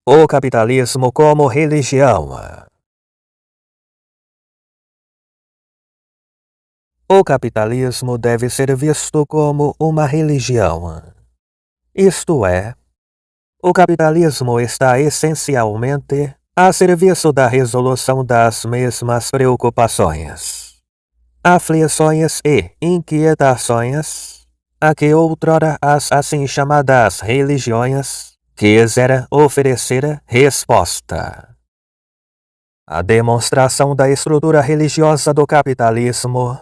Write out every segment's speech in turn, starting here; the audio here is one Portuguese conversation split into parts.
O capitalismo como religião. O capitalismo deve ser visto como uma religião. Isto é, o capitalismo está essencialmente a serviço da resolução das mesmas preocupações, aflições e inquietações a que outrora as assim chamadas religiões quiseram oferecer resposta. A demonstração da estrutura religiosa do capitalismo,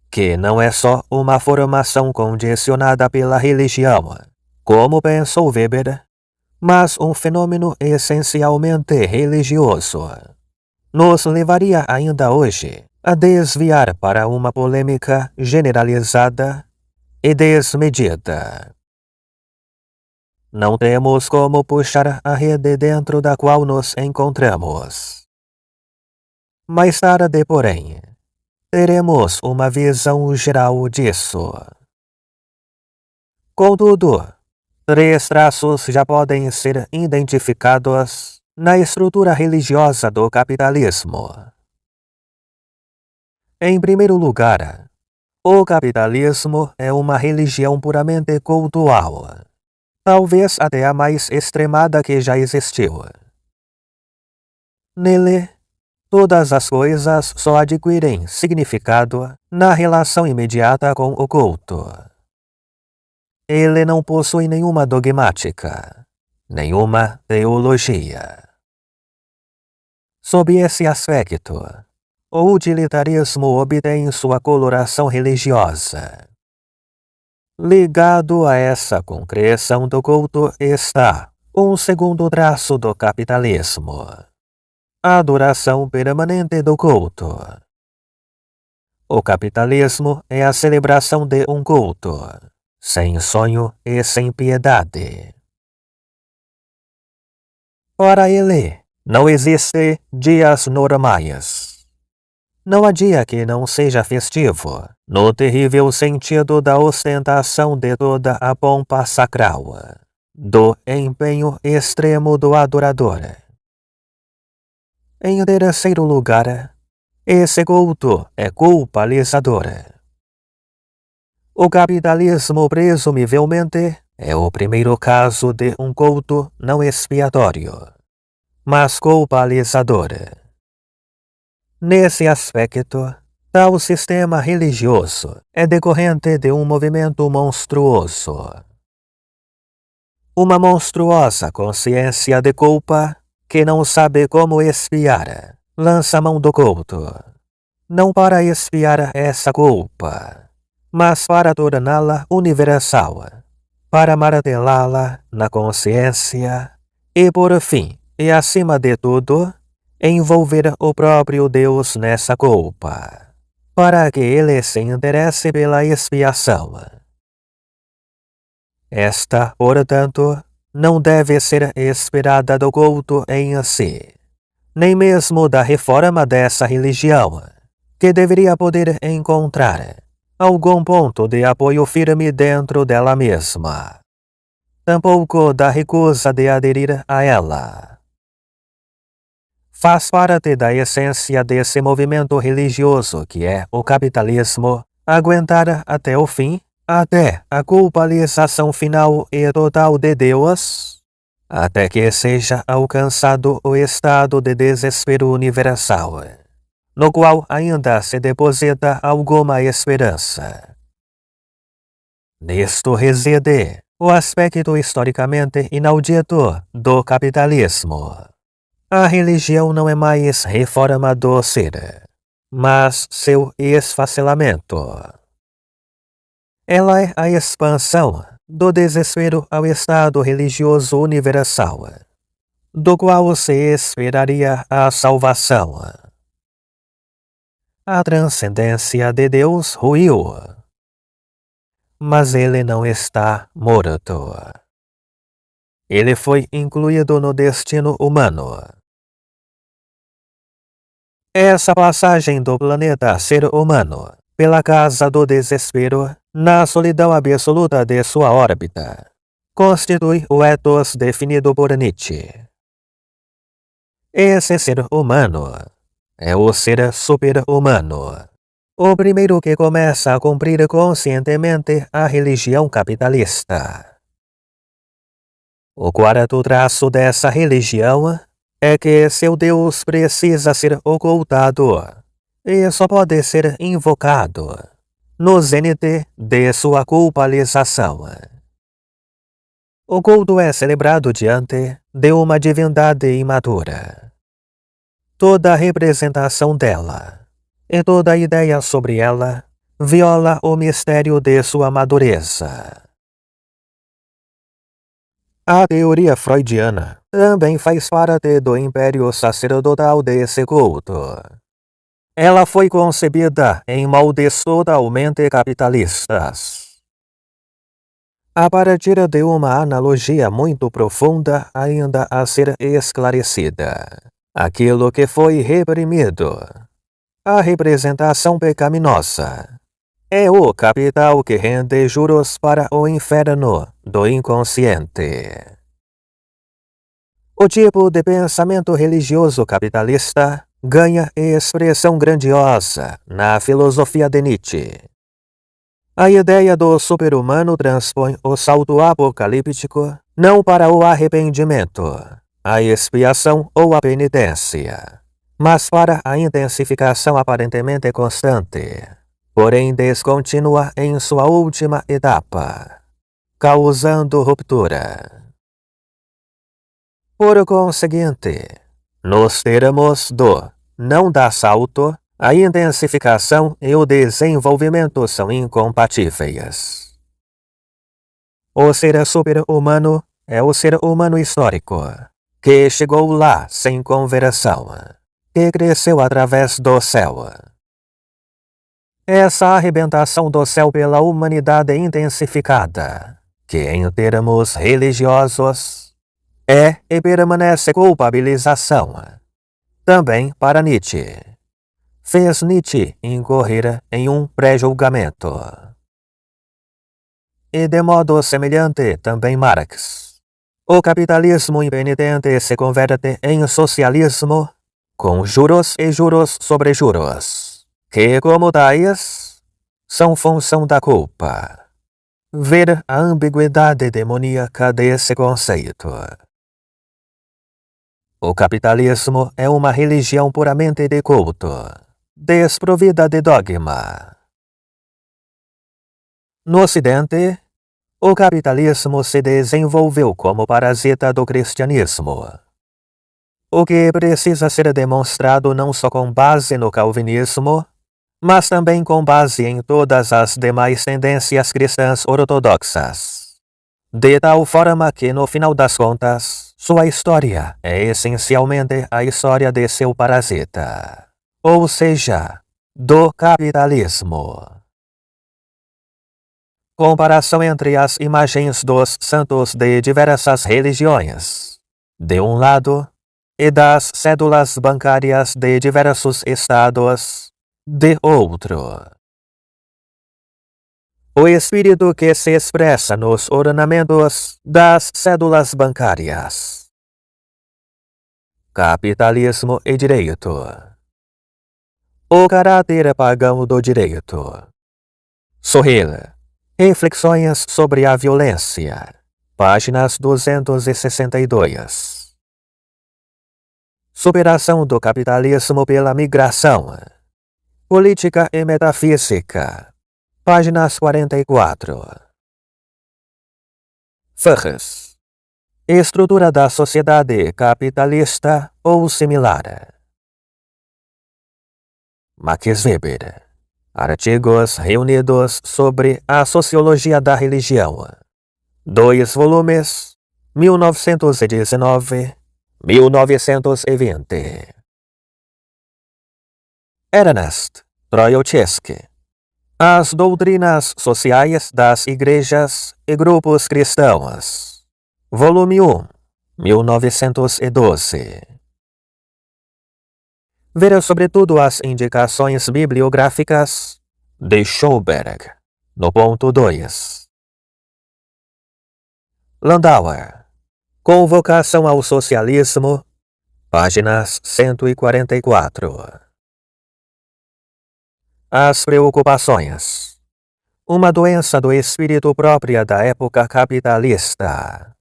que não é só uma formação condicionada pela religião, como pensou Weber, mas um fenômeno essencialmente religioso, nos levaria ainda hoje a desviar para uma polêmica generalizada e desmedida. Não temos como puxar a rede dentro da qual nos encontramos. Mais tarde, porém, teremos uma visão geral disso. Contudo, 3 traços já podem ser identificados na estrutura religiosa do capitalismo. Em primeiro lugar, o capitalismo é uma religião puramente cultual, talvez até a mais extremada que já existiu. Nele, todas as coisas só adquirem significado na relação imediata com o culto. Ele não possui nenhuma dogmática, nenhuma teologia. Sob esse aspecto, o utilitarismo obtém sua coloração religiosa. Ligado a essa concreção do culto está um segundo traço do capitalismo: a duração permanente do culto. O capitalismo é a celebração de um culto, sem sonho e sem piedade. Para ele, não existe dias normais. Não há dia que não seja festivo, no terrível sentido da ostentação de toda a pompa sacral, do empenho extremo do adorador. Em terceiro lugar, esse culto é culpabilizador. O capitalismo presumivelmente é o primeiro caso de um culto não expiatório, mas culpabilizador. Nesse aspecto, tal sistema religioso é decorrente de um movimento monstruoso. Uma monstruosa consciência de culpa que não sabe como expiar, lança mão do culto. Não para expiar essa culpa, mas para torná-la universal, para martelá-la na consciência e, por fim, e acima de tudo, envolver o próprio Deus nessa culpa, para que ele se interesse pela expiação. Esta, portanto, não deve ser esperada do culto em si, nem mesmo da reforma dessa religião, que deveria poder encontrar algum ponto de apoio firme dentro dela mesma. Tampouco da recusa de aderir a ela. Faz parte da essência desse movimento religioso que é o capitalismo aguentar até o fim, até a culpabilização final e total de Deus, até que seja alcançado o estado de desespero universal, no qual ainda se deposita alguma esperança. Nisto reside o aspecto historicamente inaudito do capitalismo. A religião não é mais reforma do ser, mas seu esfacelamento. Ela é a expansão do desespero ao estado religioso universal, do qual se esperaria a salvação. A transcendência de Deus ruiu, mas ele não está morto. Ele foi incluído no destino humano. Essa passagem do planeta ser humano pela casa do desespero, na solidão absoluta de sua órbita, constitui o ethos definido por Nietzsche. Esse ser humano é o ser super-humano, o primeiro que começa a cumprir conscientemente a religião capitalista. O quarto traço dessa religião é que seu Deus precisa ser ocultado e só pode ser invocado no zênite de sua culpabilização. O culto é celebrado diante de uma divindade imatura. Toda representação dela e toda ideia sobre ela viola o mistério de sua madureza. A teoria freudiana também faz parte do império sacerdotal desse culto. Ela foi concebida em moldes totalmente capitalistas. A partir de uma analogia muito profunda ainda a ser esclarecida. Aquilo que foi reprimido, a representação pecaminosa, é o capital que rende juros para o inferno do inconsciente. O tipo de pensamento religioso capitalista ganha expressão grandiosa na filosofia de Nietzsche. A ideia do super-humano transpõe o salto apocalíptico não para o arrependimento, a expiação ou a penitência, mas para a intensificação aparentemente constante, porém descontínua em sua última etapa, causando ruptura. Por conseguinte, nos termos do não dá salto, a intensificação e o desenvolvimento são incompatíveis. O ser super-humano é o ser humano histórico, que chegou lá sem conversão, que cresceu através do céu. Essa arrebentação do céu pela humanidade intensificada, que em termos religiosos é e permanece culpabilização, também para Nietzsche, fez Nietzsche incorrer em um pré-julgamento. E de modo semelhante também Marx. O capitalismo impenitente se converte em socialismo, com juros e juros sobre juros, que, como tais, são função da culpa. Ver a ambiguidade demoníaca desse conceito. O capitalismo é uma religião puramente de culto, desprovida de dogma. No Ocidente, o capitalismo se desenvolveu como parasita do cristianismo, o que precisa ser demonstrado não só com base no calvinismo, mas também com base em todas as demais tendências cristãs ortodoxas, de tal forma que, no final das contas, sua história é essencialmente a história de seu parasita, ou seja, do capitalismo. Comparação entre as imagens dos santos de diversas religiões, de um lado, e das cédulas bancárias de diversos estados, de outro. O espírito que se expressa nos ornamentos das cédulas bancárias. Capitalismo e direito. O caráter pagão do direito. Sorril. Reflexões sobre a violência. Páginas 262. Superação do capitalismo pela migração. Política e metafísica. Páginas 44. Furres. Estrutura da sociedade capitalista ou similar. Max Weber. Artigos reunidos sobre a sociologia da religião. 2 volumes, 1919-1920. Ernest Troyotchevsky. As doutrinas sociais das igrejas e grupos cristãos. Volume 1, 1912. Ver sobretudo as indicações bibliográficas de Schauberg, no ponto 2. Landauer. Convocação ao Socialismo, páginas 144. As preocupações. Uma doença do espírito própria da época capitalista.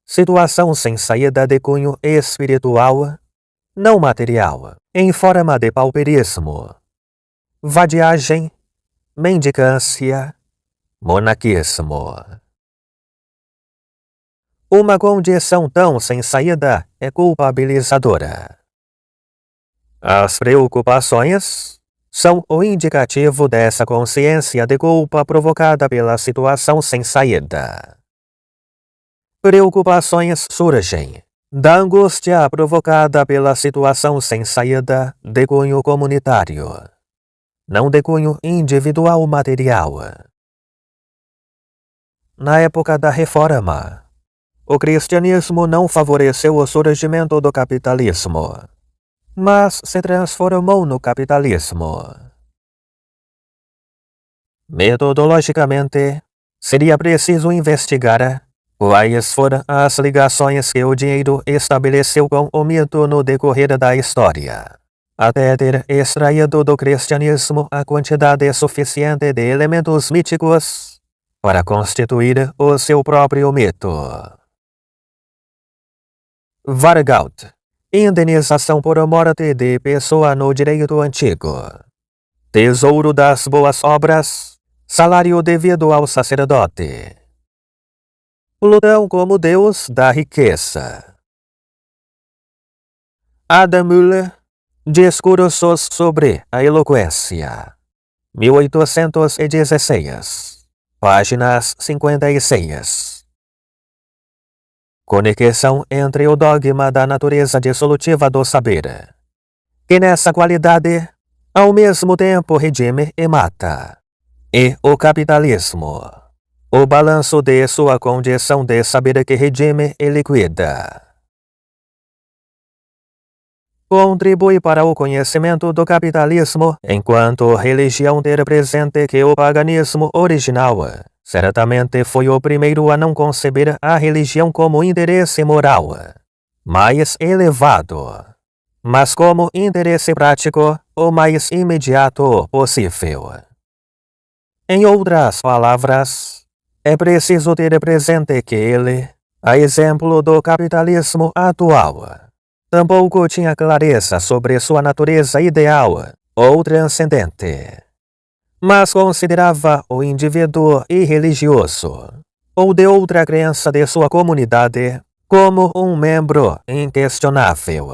Situação sem saída de cunho espiritual, não material, em forma de pauperismo, vadiagem, mendicância, monaquismo. Uma condição tão sem saída é culpabilizadora. As preocupações são o indicativo dessa consciência de culpa provocada pela situação sem saída. Preocupações surgem da angústia provocada pela situação sem saída de cunho comunitário, não de cunho individual material. Na época da Reforma, o cristianismo não favoreceu o surgimento do capitalismo, mas se transformou no capitalismo. Metodologicamente, seria preciso investigar quais foram as ligações que o dinheiro estabeleceu com o mito no decorrer da história, até ter extraído do cristianismo a quantidade suficiente de elementos míticos para constituir o seu próprio mito. Vargaut. Indenização por morte de pessoa no direito antigo. Tesouro das boas obras. Salário devido ao sacerdote. Plutão como deus da riqueza. Adam Müller. Discursos sobre a eloquência. 1816. Páginas 56. Conexão entre o dogma da natureza dissolutiva do saber, que nessa qualidade, ao mesmo tempo redime e mata, e o capitalismo, o balanço de sua condição de saber que redime e liquida. Contribui para o conhecimento do capitalismo enquanto religião ter presente que o paganismo original certamente foi o primeiro a não conceber a religião como interesse moral mais elevado, mas como interesse prático o mais imediato possível. Em outras palavras, é preciso ter presente que ele, a exemplo do capitalismo atual, tampouco tinha clareza sobre sua natureza ideal ou transcendente, mas considerava o indivíduo irreligioso, ou de outra crença de sua comunidade, como um membro inquestionável.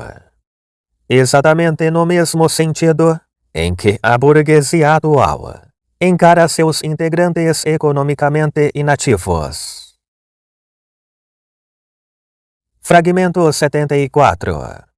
Exatamente no mesmo sentido em que a burguesia atual encara seus integrantes economicamente inativos. Fragmento 74.